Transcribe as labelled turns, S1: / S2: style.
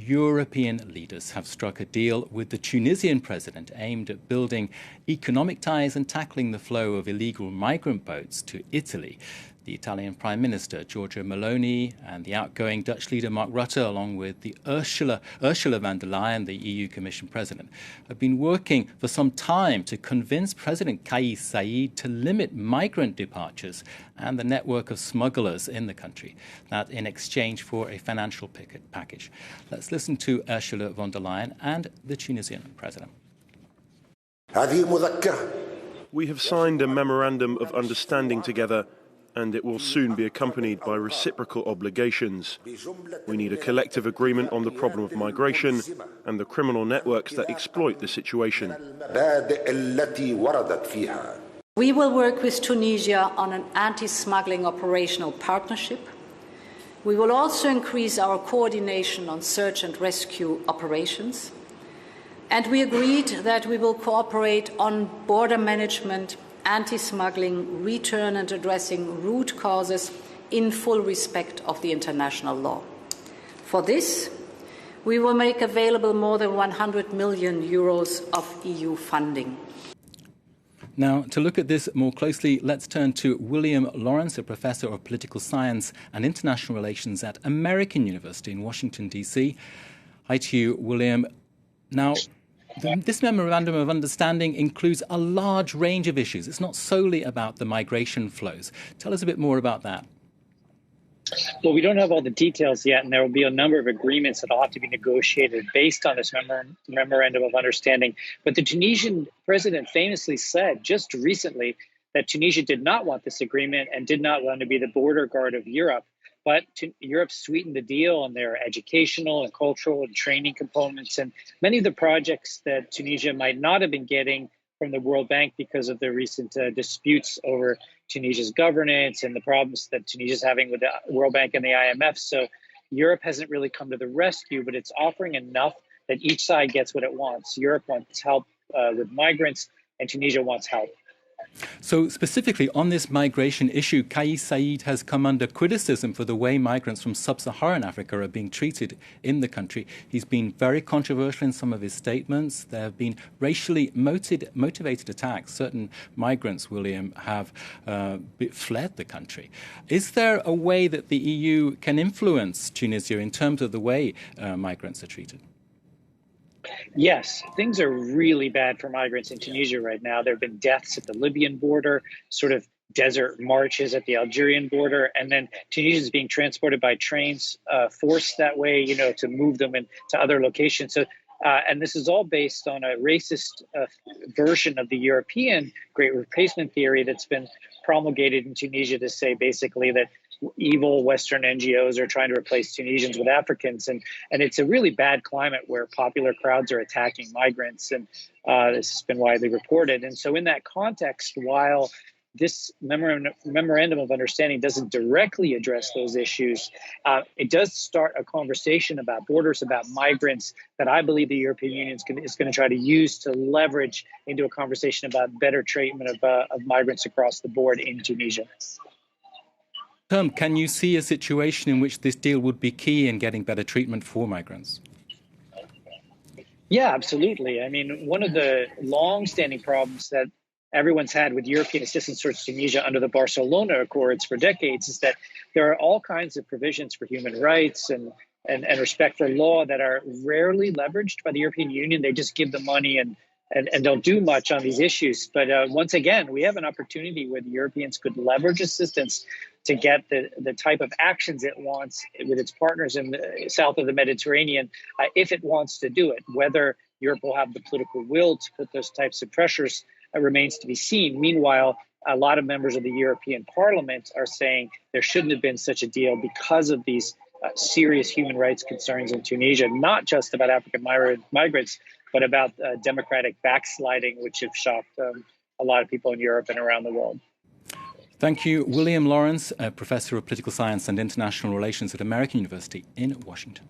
S1: European leaders have struck a deal with the Tunisian president aimed at building economic ties and tackling the flow of illegal migrant boats to Italy. The Italian Prime Minister, Giorgia Meloni, and the outgoing Dutch leader, Mark Rutte, along with the Ursula von der Leyen, the EU Commission President, have been working for some time to convince President Kais Saied to limit migrant departures and the network of smugglers in the country, that in exchange for a financial package. Let's listen to Ursula von der Leyen and the Tunisian President.
S2: We have signed a memorandum of understanding together, and it will soon be accompanied by reciprocal obligations. We need a collective agreement on the problem of migration and the criminal networks that exploit the situation.
S3: We will work with Tunisia on an anti-smuggling operational partnership. We will also increase our coordination on search and rescue operations. And we agreed that we will cooperate on border management, anti-smuggling, return and addressing root causes in full respect of the international law. For this, we will make available more than 100 million euros of EU funding.
S1: Now, to look at this more closely, let's turn to William Lawrence, a professor of political science and international relations at American University in Washington, D.C. Hi to you, William. Now, this memorandum of understanding includes a large range of issues. It's not solely about the migration flows. Tell us a bit more about that.
S4: Well, we don't have all the details yet, and there will be a number of agreements that ought to be negotiated based on this memorandum of understanding. But the Tunisian president famously said just recently that Tunisia did not want this agreement and did not want to be the border guard of Europe. But Europe sweetened the deal on their educational and cultural and training components. And many of the projects that Tunisia might not have been getting from the World Bank because of the recent disputes over Tunisia's governance and the problems that Tunisia is having with the World Bank and the IMF. So Europe hasn't really come to the rescue, but it's offering enough that each side gets what it wants. Europe wants help with migrants, and Tunisia wants help.
S1: So specifically on this migration issue, Kais Saied has come under criticism for the way migrants from sub-Saharan Africa are being treated in the country. He's been very controversial in some of his statements. There have been racially motivated attacks. Certain migrants, William, have fled the country. Is there a way that the EU can influence Tunisia in terms of the way migrants are treated?
S4: Yes, things are really bad for migrants in Tunisia right now. There have been deaths at the Libyan border, sort of desert marches at the Algerian border, and then Tunisia is being transported by trains, forced that way, to move them into other locations. So, and this is all based on a racist version of the European Great Replacement theory that's been promulgated in Tunisia to say basically that evil Western NGOs are trying to replace Tunisians with Africans. And it's a really bad climate where popular crowds are attacking migrants. And this has been widely reported. And so in that context, while this memorandum of understanding doesn't directly address those issues, it does start a conversation about borders, about migrants, that I believe the European Union is going to try to use to leverage into a conversation about better treatment of migrants across the board in Tunisia.
S1: Can you see a situation in which this deal would be key in getting better treatment for migrants?
S4: Yeah, absolutely. I mean, one of the long-standing problems that everyone's had with European assistance towards Tunisia under the Barcelona Accords for decades is that there are all kinds of provisions for human rights and respect for law that are rarely leveraged by the European Union. They just give the money and don't do much on these issues. But once again, we have an opportunity where the Europeans could leverage assistance to get the type of actions it wants with its partners in the south of the Mediterranean, if it wants to do it. Whether Europe will have the political will to put those types of pressures remains to be seen. Meanwhile, a lot of members of the European Parliament are saying there shouldn't have been such a deal because of these serious human rights concerns in Tunisia, not just about African migrants, but about democratic backsliding, which have shocked a lot of people in Europe and around the world.
S1: Thank you, William Lawrence, a professor of political science and international relations at American University in Washington.